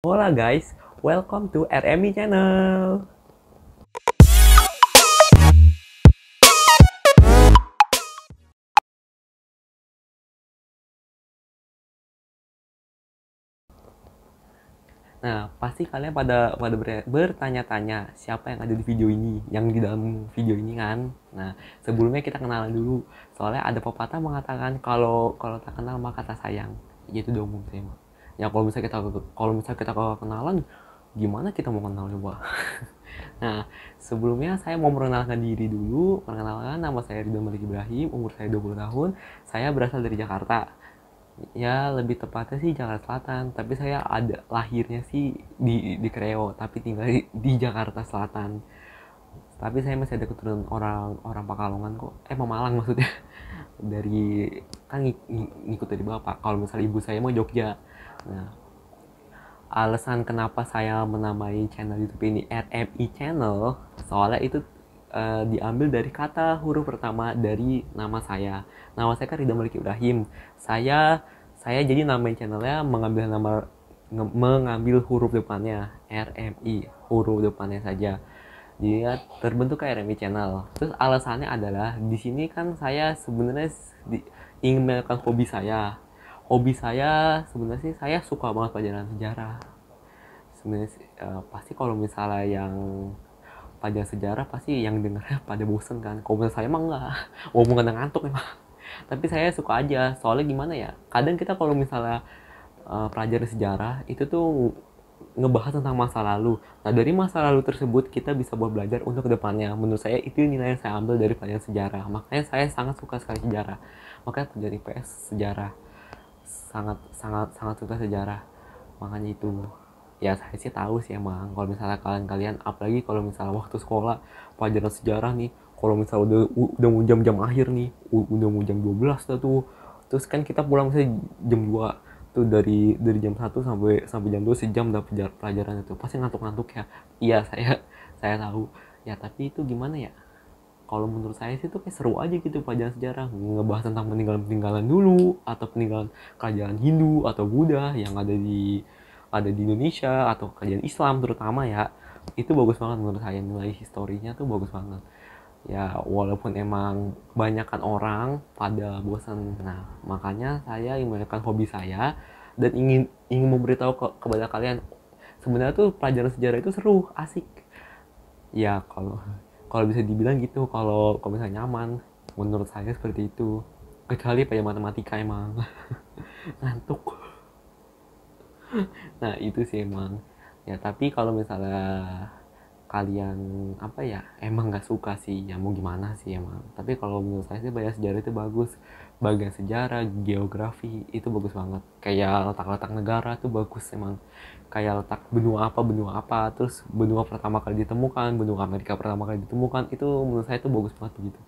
Hola guys, welcome to RMI channel. Nah, pasti kalian pada bertanya-tanya siapa yang ada di video ini, yang di dalam video ini kan. Nah, sebelumnya kita kenalan dulu. Soalnya ada pepatah mengatakan kalau tak kenal maka tak sayang. Gitu dong saya mah. Ya kalau misalnya kita kenalan, gimana kita mau kenal coba? Nah, sebelumnya saya mau memperkenalkan diri dulu. Perkenalkan, nama saya Ridho Malik Ibrahim, umur saya 20 tahun. Saya berasal dari Jakarta. Ya, lebih tepatnya sih Jakarta Selatan, tapi saya ada lahirnya sih di Kreo, tapi tinggal di Jakarta Selatan. Tapi saya masih ada keturunan orang orang Pekalongan kok. Pemalang maksudnya. Dari kan ngikut dari bapak. Kalau misalnya ibu saya mau Jogja. Nah, alasan kenapa saya menamai channel YouTube ini RMI Channel, soalnya itu diambil dari kata huruf pertama dari nama saya. Nama saya kan Ridho Malik Ibrahim. Saya jadi namain channelnya mengambil huruf depannya RMI, huruf depannya saja. Jadi ya terbentuk kayak RMI Channel. Terus alasannya adalah di sini kan saya sebenarnya ingin melakukan hobi saya. Hobi saya sebenarnya sih saya suka banget pelajaran sejarah. Sebenarnya pasti kalau misalnya yang pelajaran sejarah pasti yang dengarnya pada bosen kan. Kalau misalnya saya emang enggak, walaupun kadang ngantuk emang. Tapi saya suka aja. Soalnya gimana ya? Kadang kita kalau misalnya pelajaran sejarah itu tuh ngebahas tentang masa lalu. Nah, dari masa lalu tersebut kita bisa buat belajar untuk kedepannya. Menurut saya itu nilai yang saya ambil dari pelajaran sejarah. Makanya saya sangat suka sekali sejarah. Makanya pelajaran IPS sejarah sangat sangat sangat suka sejarah. Makanya itu ya saya sih tahu sih emang kalau misalnya kalian apalagi kalau misalnya waktu sekolah pelajaran sejarah nih, kalau misalnya udah mau jam-jam akhir nih, udah mau jam 12 tuh, terus kan kita pulang misalnya jam 2 tuh, dari jam 1 sampai sampai jam 2 sejam dapat pelajaran itu pasti ngantuk-ngantuk ya. Iya, saya tahu ya, tapi itu gimana ya, kalau menurut saya sih itu kayak seru aja gitu pelajaran sejarah, ngebahas tentang peninggalan-peninggalan dulu atau peninggalan kerajaan Hindu atau Buddha yang ada di Indonesia atau kerajaan Islam terutama ya. Itu bagus banget menurut saya, nilai historinya tuh bagus banget. Ya walaupun emang kebanyakan orang pada bosan. Nah, makanya saya ingin melakukan hobi saya dan ingin memberitahu kepada kalian sebenarnya tuh pelajaran sejarah itu seru, asik. Ya kalau kalau bisa dibilang gitu, kalau misalnya nyaman, menurut saya seperti itu. Kecuali pada matematika emang ngantuk. Nah itu sih emang. Ya tapi kalau misalnya kalian apa ya emang nggak suka sih, ya mau gimana sih emang. Tapi kalau menurut saya sih bagian sejarah itu bagus. Bagian sejarah, geografi itu bagus banget. Kayak letak-letak negara tuh bagus emang. Kayak letak benua apa, terus benua pertama kali ditemukan, benua Amerika pertama kali ditemukan, itu menurut saya itu bagus banget begitu.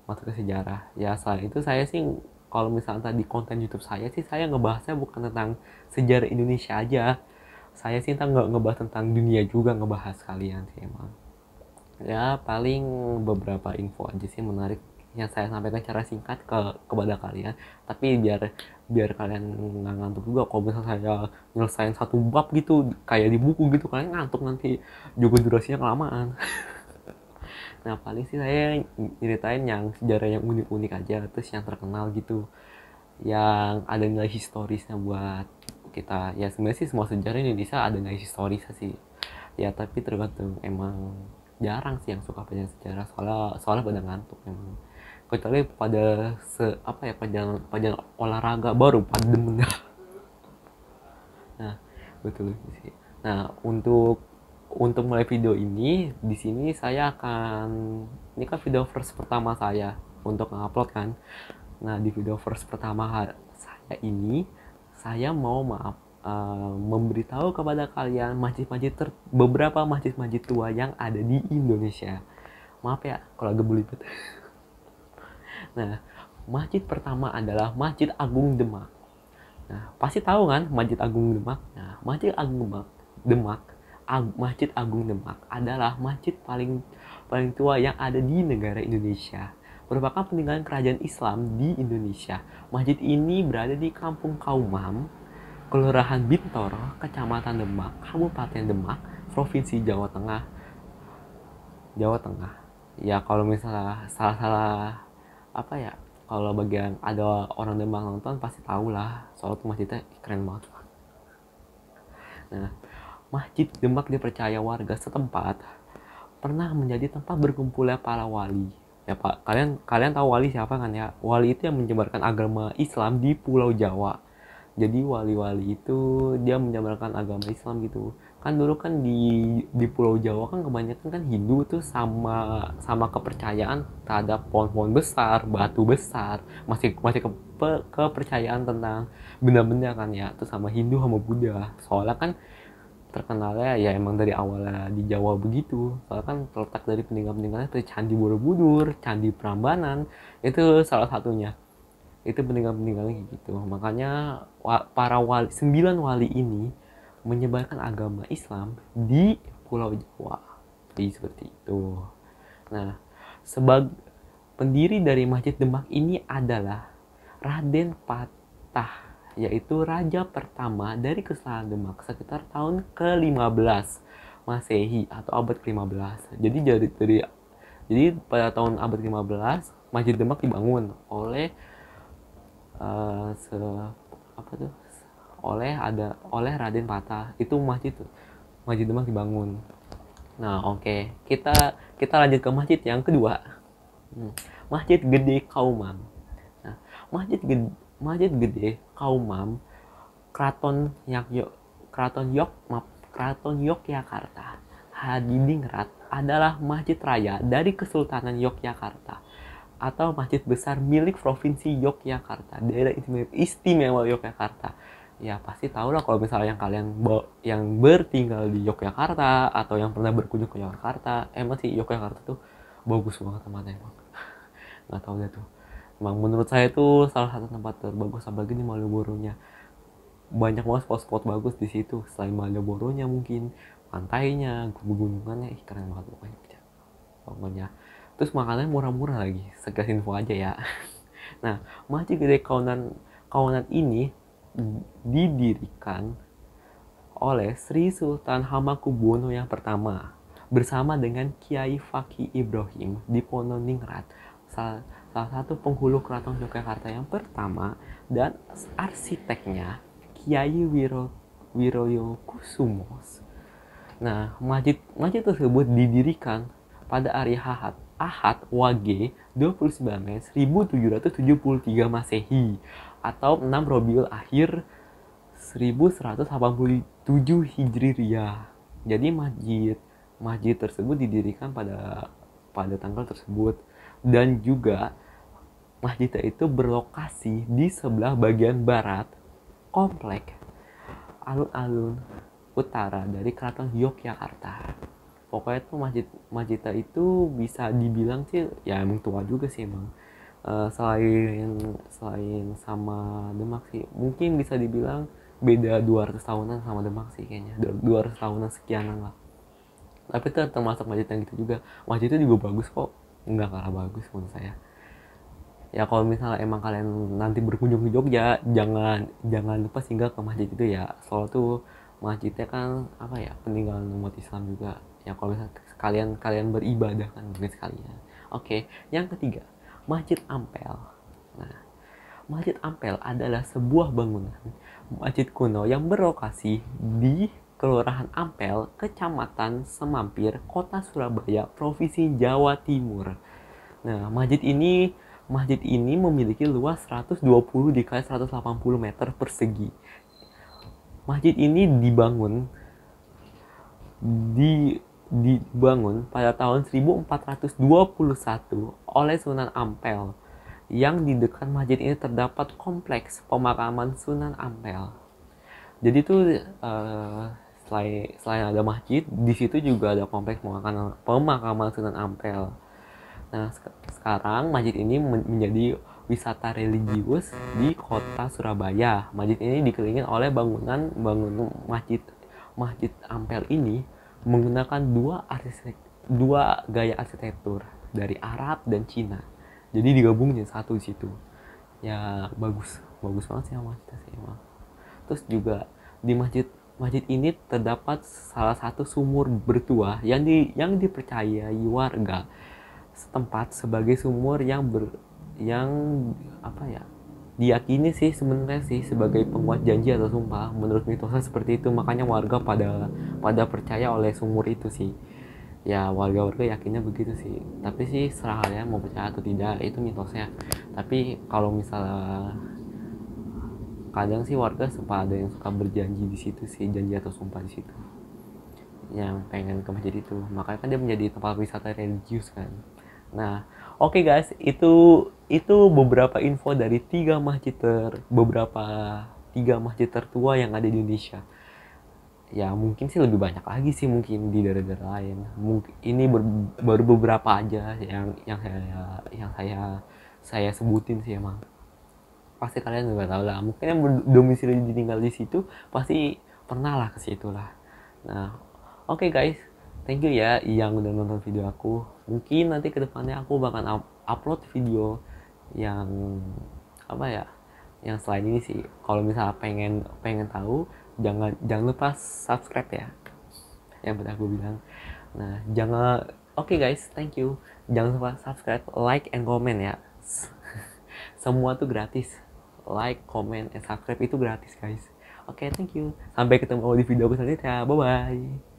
Masuk ke sejarah. Ya selain itu saya sih kalau misalnya tadi konten YouTube saya sih, saya ngebahasnya bukan tentang sejarah Indonesia aja. Saya sih nggak ngebahas tentang dunia juga, ngebahas kalian sih emang. Ya paling beberapa info aja sih menarik yang saya sampaikan secara singkat kepada kalian. Tapi biar biar kalian nggak ngantuk juga. Kalau misalnya saya nyelesain satu bab gitu kayak di buku gitu, kalian ngantuk nanti, juga durasinya kelamaan. Nah paling sih saya nyeritain yang sejarah yang unik-unik aja, terus yang terkenal gitu, yang ada nilai historisnya buat kita. Ya sebenarnya sih semua sejarah Indonesia ada nilai historisnya sih. Ya tapi tergantung, emang jarang sih yang suka pelajaran sejarah, soalnya pada ngantuk emang. Kecuali pada apa ya, pelajaran olahraga baru pada demen. Nah betul sih. Nah untuk mulai video ini, di sini saya akan, ini kan video first pertama saya untuk ngupload kan. Nah di video first pertama saya ini, saya mau memberitahu kepada kalian beberapa masjid-masjid tua yang ada di Indonesia. Maaf ya kalau agak belibet. Nah, masjid pertama adalah Masjid Agung Demak. Nah, pasti tahu kan Masjid Agung Demak? Nah, Masjid Agung Demak, Masjid Agung Demak adalah masjid paling paling tua yang ada di negara Indonesia. Merupakan peninggalan kerajaan Islam di Indonesia. Masjid ini berada di Kampung Kaumam, Kelurahan Bintoro, Kecamatan Demak, Kabupaten Demak, Provinsi Jawa Tengah. Jawa Tengah. Ya kalau misalnya salah-salah apa ya, kalau bagian ada orang Demak nonton pasti tahu lah, soal tuh masjidnya keren banget. Nah, Masjid Demak dipercaya warga setempat pernah menjadi tempat berkumpulnya para wali. Ya Pak, kalian tahu wali siapa kan ya? Wali itu yang menyebarkan agama Islam di Pulau Jawa. Jadi wali-wali itu dia menyebarkan agama Islam gitu. Kan dulu kan di Pulau Jawa kan kebanyakan kan Hindu tuh sama sama kepercayaan terhadap pohon-pohon besar, batu besar, masih kepercayaan tentang benda-benda kan ya. Tuh sama Hindu sama Buddha. Soalnya kan terkenalnya ya emang dari awalnya di Jawa begitu. Soalnya kan terletak dari peninggalan-peninggalannya seperti Candi Borobudur, Candi Prambanan, itu salah satunya. Itu peninggalan-peninggalan gitu. Makanya para wali, 9 wali ini menyebarkan agama Islam di Pulau Jawa. Jadi seperti itu. Nah, sebagai pendiri dari Masjid Demak ini adalah Raden Patah, yaitu raja pertama dari Kesultanan Demak sekitar tahun ke-15 Masehi atau abad ke-15. Jadi pada tahun abad ke-15 Masjid Demak dibangun oleh uh, se apa tuh oleh Raden Patah. Itu Masjid Demak dibangun. Nah, oke. Kita lanjut ke masjid yang kedua. Masjid Gede Kauman. Nah, Masjid Gede Kauman Keraton Yogyakarta Hadiningrat adalah masjid raya dari Kesultanan Yogyakarta atau masjid besar milik Provinsi Yogyakarta, daerah istimewa Yogyakarta. Ya pasti tahu lah kalau misalnya yang bertinggal di Yogyakarta atau yang pernah berkunjung ke Yogyakarta, emang sih Yogyakarta tuh bagus banget tempatnya emang. Nggak tahu deh tuh. Emang menurut saya itu salah satu tempat terbagus, apalagi di Malioboro-nya. Banyak banget spot-spot bagus di situ. Selain Malioboro-nya mungkin pantainya, gunungannya, keren banget pokoknya. Terus makanannya murah-murah lagi. Sekilas info aja ya. Nah, Masjid Gede Kaunan ini didirikan oleh Sri Sultan Hamengkubuwono yang pertama bersama dengan Kiai Fakih Ibrahim di Pononingrat, salah satu penghulu keraton Yogyakarta yang pertama, dan arsiteknya Kiai Wiroyo Kusumos. Nah, masjid tersebut didirikan pada hari Ahad Wage 29 Mei 1773 Masehi atau 6 Rabiul Akhir 1187 Hijriyah. Jadi masjid tersebut didirikan pada tanggal tersebut, dan juga masjid itu berlokasi di sebelah bagian barat komplek alun-alun utara dari Keraton Yogyakarta. Pokoknya tuh masjid itu bisa dibilang sih ya emang tua juga sih emang. Selain sama Demak sih, mungkin bisa dibilang beda 200 tahunan sama Demak sih kayaknya. 200 tahunan sekianan lah. Tapi itu termasuk masjid yang gitu juga. Masjid itu juga bagus kok. Nggak kalah bagus menurut saya. Ya kalau misalnya emang kalian nanti berkunjung ke Jogja, jangan lupa singgah ke masjid itu ya. Soalnya tuh masjidnya kan apa ya, peninggalan umat Islam juga. Ya kalau misalnya kalian beribadah kan mungkin sekalian. Oke, yang ketiga, Masjid Ampel. Nah, Masjid Ampel adalah sebuah bangunan masjid kuno yang berlokasi di Kelurahan Ampel, Kecamatan Semampir, Kota Surabaya, Provinsi Jawa Timur. Nah, masjid ini memiliki luas 120 dikali 180 meter persegi. Masjid ini dibangun pada tahun 1421 oleh Sunan Ampel. Yang di dekat masjid ini terdapat kompleks pemakaman Sunan Ampel. Jadi tuh selain ada masjid, di situ juga ada kompleks pemakaman Sunan Ampel. Nah, sekarang masjid ini menjadi wisata religius di kota Surabaya. Masjid ini dikelilingi oleh bangunan Masjid Ampel ini menggunakan dua gaya arsitektur dari Arab dan Cina. Jadi digabung jadi satu di situ. Ya bagus banget sih masjidnya sih emang. Terus juga di masjid ini terdapat salah satu sumur bertuah yang dipercayai warga setempat sebagai sumur yang apa ya, diyakini sih sebenarnya sih sebagai penguat janji atau sumpah. Menurut mitosnya seperti itu, makanya warga pada percaya oleh sumur itu sih. Ya warga-warga yakinnya begitu sih, tapi sih serah kalian mau percaya atau tidak, itu mitosnya. Tapi kalau misalnya kadang sih warga suka ada yang suka berjanji di situ sih, janji atau sumpah di situ, yang pengen ke masjid itu, makanya kan dia menjadi tempat wisata religius kan. Nah, oke guys, itu beberapa info dari tiga masjid tertua yang ada di Indonesia. Ya mungkin sih lebih banyak lagi sih mungkin di daerah-daerah lain. Mungkin ini baru beberapa aja yang saya sebutin sih emang. Pasti kalian juga tahu lah. Mungkin yang berdomisili tinggal di situ pasti pernah lah ke situ lah. Nah, oke guys, thank you ya yang udah nonton video aku. Mungkin nanti kedepannya aku bakal upload video yang apa ya, yang selain ini sih. Kalau misalnya pengen pengen tahu, jangan lupa subscribe ya, yang pernah aku bilang. Nah, jangan, oke guys, thank you. Jangan lupa subscribe, like, and comment ya. Semua tuh gratis. Like, comment, and subscribe itu gratis guys. Oke, thank you. Sampai ketemu di video aku selanjutnya. Bye bye.